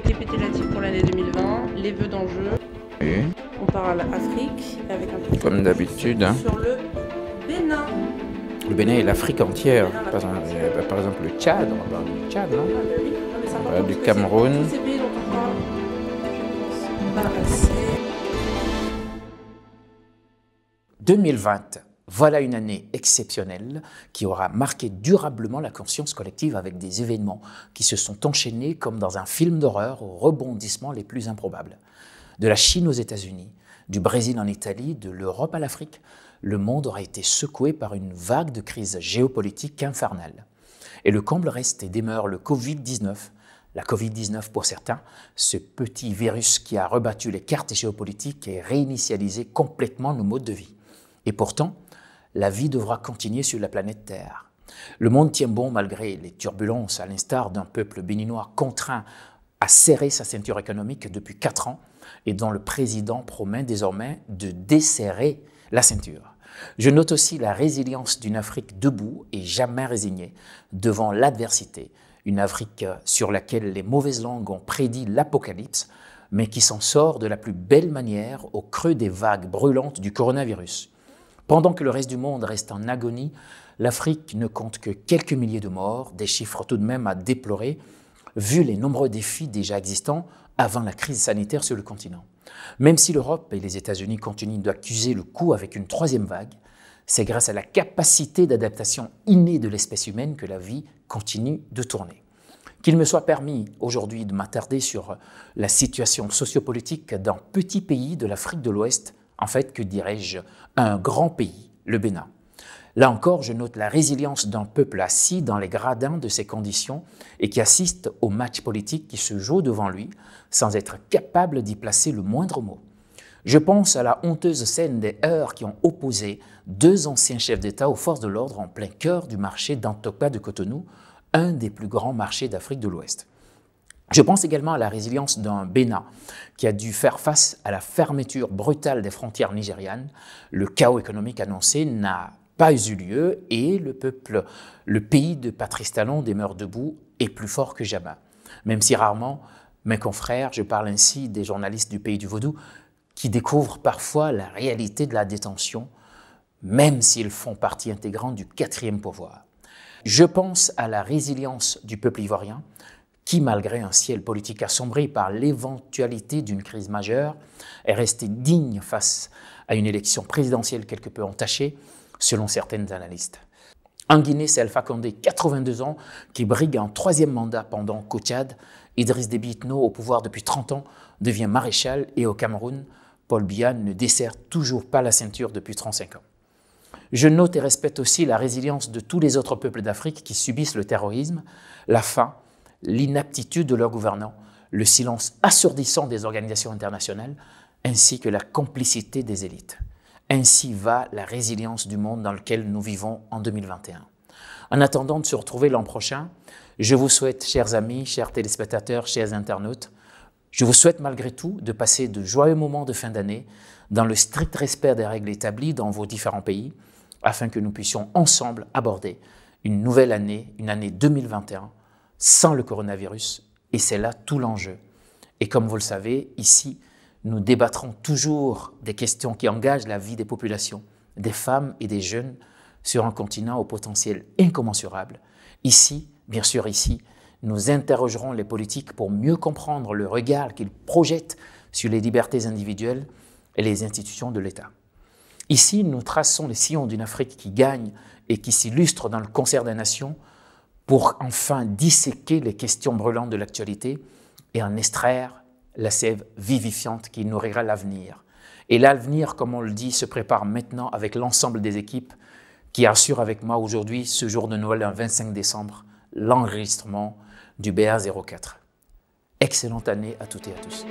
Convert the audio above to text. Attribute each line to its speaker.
Speaker 1: répétitifs pour l'année 2020, les vœux d'enjeu.
Speaker 2: Oui.
Speaker 1: On parle Afrique avec un peu
Speaker 2: Comme d'habitude. Hein.
Speaker 1: Sur le Bénin.
Speaker 2: Le Bénin et l'Afrique entière. Par exemple, le Tchad, on va parler du Tchad, non?
Speaker 1: Ah bah oui, non, mais c'est important
Speaker 2: Du
Speaker 1: parce que
Speaker 2: Cameroun.
Speaker 1: c'est tous ces pays dont on parle, je pense, pas assez.
Speaker 2: 2020, voilà une année exceptionnelle qui aura marqué durablement la conscience collective avec des événements qui se sont enchaînés comme dans un film d'horreur aux rebondissements les plus improbables. De la Chine aux États-Unis, du Brésil en Italie, de l'Europe à l'Afrique, le monde aura été secoué par une vague de crise géopolitique infernale. Et le comble reste et demeure le Covid-19. La Covid-19 pour certains, ce petit virus qui a rebattu les cartes géopolitiques et réinitialisé complètement nos modes de vie. Et pourtant, la vie devra continuer sur la planète Terre. Le monde tient bon malgré les turbulences, à l'instar d'un peuple béninois contraint à serrer sa ceinture économique depuis 4 ans et dont le président promet désormais de desserrer la ceinture. Je note aussi la résilience d'une Afrique debout et jamais résignée devant l'adversité. Une Afrique sur laquelle les mauvaises langues ont prédit l'apocalypse, mais qui s'en sort de la plus belle manière au creux des vagues brûlantes du coronavirus. Pendant que le reste du monde reste en agonie, l'Afrique ne compte que quelques milliers de morts, des chiffres tout de même à déplorer, vu les nombreux défis déjà existants avant la crise sanitaire sur le continent. Même si l'Europe et les États-Unis continuent d'accuser le coup avec une 3e vague, c'est grâce à la capacité d'adaptation innée de l'espèce humaine que la vie continue de tourner. Qu'il me soit permis aujourd'hui de m'attarder sur la situation sociopolitique d'un petit pays de l'Afrique de l'Ouest, en fait, que dirais-je, un grand pays, le Bénin. Là encore, je note la résilience d'un peuple assis dans les gradins de ses conditions et qui assiste au match politique qui se joue devant lui sans être capable d'y placer le moindre mot. Je pense à la honteuse scène des heurts qui ont opposé 2 anciens chefs d'État aux forces de l'ordre en plein cœur du marché d'Antokpa de Cotonou, un des plus grands marchés d'Afrique de l'Ouest. Je pense également à la résilience d'un Bénin qui a dû faire face à la fermeture brutale des frontières nigérianes. Le chaos économique annoncé n'a pas eu lieu et le pays de Patrice Talon demeure debout et plus fort que jamais. Même si rarement, mes confrères, je parle ainsi des journalistes du pays du Vaudou, qui découvrent parfois la réalité de la détention, même s'ils font partie intégrante du 4e pouvoir. Je pense à la résilience du peuple ivoirien, qui, malgré un ciel politique assombri par l'éventualité d'une crise majeure, est resté digne face à une élection présidentielle quelque peu entachée, selon certaines analystes. En Guinée, c'est Alpha Condé, 82 ans, qui brigue un 3e mandat pendant qu'au Tchad, Idriss Déby Itno, au pouvoir depuis 30 ans, devient maréchal et au Cameroun, Paul Biya ne dessert toujours pas la ceinture depuis 35 ans. Je note et respecte aussi la résilience de tous les autres peuples d'Afrique qui subissent le terrorisme, la faim, l'inaptitude de leurs gouvernants, le silence assourdissant des organisations internationales, ainsi que la complicité des élites. Ainsi va la résilience du monde dans lequel nous vivons en 2021. En attendant de se retrouver l'an prochain, je vous souhaite, chers amis, chers téléspectateurs, chers internautes, je vous souhaite malgré tout de passer de joyeux moments de fin d'année dans le strict respect des règles établies dans vos différents pays, afin que nous puissions ensemble aborder une nouvelle année, une année 2021, sans le coronavirus, et c'est là tout l'enjeu. Et comme vous le savez, ici, nous débattrons toujours des questions qui engagent la vie des populations, des femmes et des jeunes sur un continent au potentiel incommensurable. Ici, bien sûr ici, nous interrogerons les politiques pour mieux comprendre le regard qu'ils projettent sur les libertés individuelles et les institutions de l'État. Ici, nous traçons les sillons d'une Afrique qui gagne et qui s'illustre dans le concert des nations pour enfin disséquer les questions brûlantes de l'actualité et en extraire la sève vivifiante qui nourrira l'avenir. Et l'avenir, comme on le dit, se prépare maintenant avec l'ensemble des équipes qui assurent avec moi aujourd'hui, ce jour de Noël, le 25 décembre, l'enregistrement du BA04. Excellente année à toutes et à tous.